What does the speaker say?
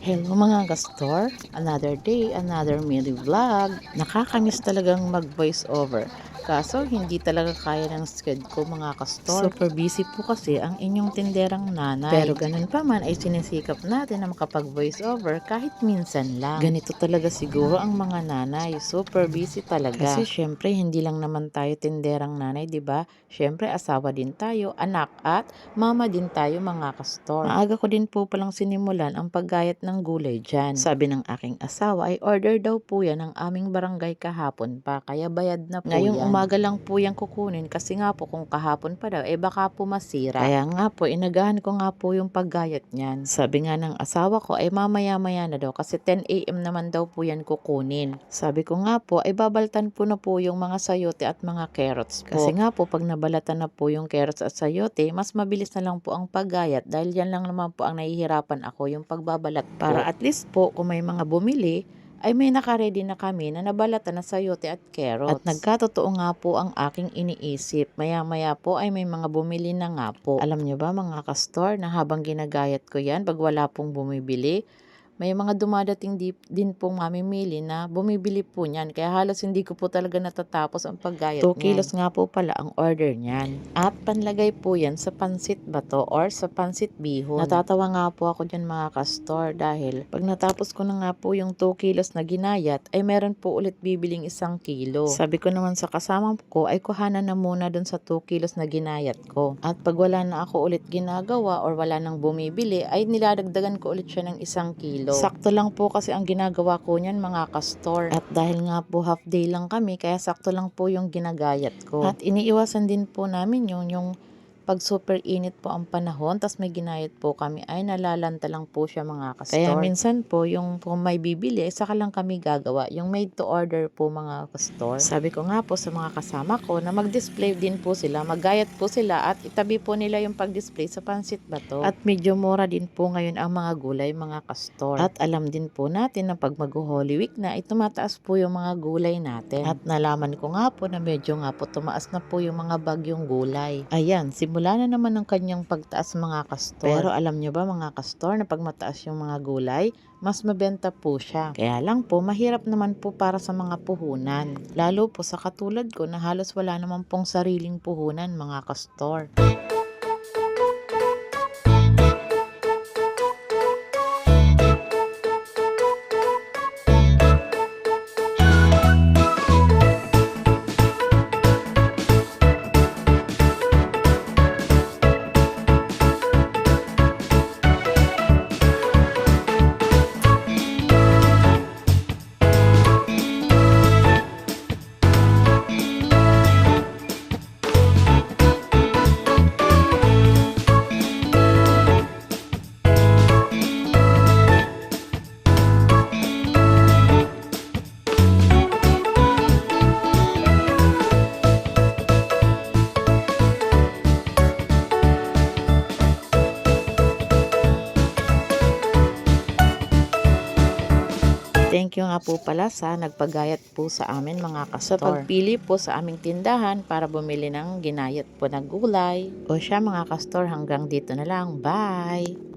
Hello mga gastor, another day, another mini vlog. Nakakamiss talagang mag voice over. Kaso hindi talaga kaya ng schedule ko mga kastor. Super busy po kasi ang inyong tinderang nanay. Pero ganun pa man ay sinisikap natin na makapag voice over kahit minsan lang. Ganito talaga siguro ang mga nanay, super busy talaga. Kasi syempre hindi lang naman tayo tinderang nanay, 'di ba? Syempre asawa din tayo, anak at mama din tayo mga kastor. Maaga ko din po palang sinimulan ang paggayat ng gulay dyan. Sabi ng aking asawa ay order daw po yan ng aming barangay kahapon pa, kaya bayad na po ngayong yan. Umaga lang po yan kukunin kasi nga po kung kahapon pa daw, baka po masira. Kaya nga po, inagahan ko nga po yung paggayat niyan. Sabi nga ng asawa ko ay mamaya-maya na daw kasi 10 AM naman daw po yan kukunin. Sabi ko nga po ay babaltan po na po yung mga sayote at mga carrots po. Kasi nga po pag nabalatan na po yung carrots at sayote, mas mabilis na lang po ang paggayat dahil yan lang naman po ang nahihirapan ako yung pagbabalat po. Para at least po kung may mga bumili, ay may nakaredy na kami na nabalatan na sayote at carrots. At nagkatotoo nga po ang aking iniisip. Maya-maya po ay may mga bumili na nga po. Alam nyo ba mga kastor na habang ginagayat ko yan, pag wala pong bumibili, may mga dumadating din pong mamimili na bumibili po niyan. Kaya halos hindi ko po talaga natatapos ang paggayat 2 kilos nga po pala ang order niyan. At panlagay po yan sa pansit bato or sa pansit bihon. Natatawa nga po ako dyan mga kastor dahil pag natapos ko na nga po yung 2 kilos na ginayat ay meron po ulit bibiling 1 kilo. Sabi ko naman sa kasama ko ay kuhanan na muna dun sa 2 kilos na ginayat ko. At pag wala na ako ulit ginagawa or wala nang bumibili ay niladagdagan ko ulit siya ng 1 kilo. Sakto lang po kasi ang ginagawa ko niyan mga kastor. At dahil nga po half day lang kami, kaya sakto lang po yung ginagayat ko. At iniiwasan din po namin yung pag super init po ang panahon, tas may ginayat po kami, ay nalalanta lang po siya mga kastor. Kaya minsan po, yung kung may bibili, saka lang kami gagawa. Yung made to order po mga kastor. Sabi ko nga po sa mga kasama ko na mag-display din po sila, maggayat po sila at itabi po nila yung pag-display sa pansit bato. At medyo mura din po ngayon ang mga gulay mga kastor. At alam din po natin na pag mag-Holy Week na, ay tumataas po yung mga gulay natin. At nalaman ko nga po na medyo nga po tumaas na po yung mga bagyong gulay. Ayan, simula na naman ang kanyang pagtaas mga kastor. Pero alam nyo ba mga kastor na pag mataas yung mga gulay, mas mabenta po siya. Kaya lang po, mahirap naman po para sa mga puhunan. Lalo po sa katulad ko na halos wala naman pong sariling puhunan mga kastor. Thank you nga po pala sa nagpagayat po sa amin mga kastor. Sa pagpili po sa aming tindahan para bumili ng ginayat po na gulay. O siya mga kastor, hanggang dito na lang. Bye!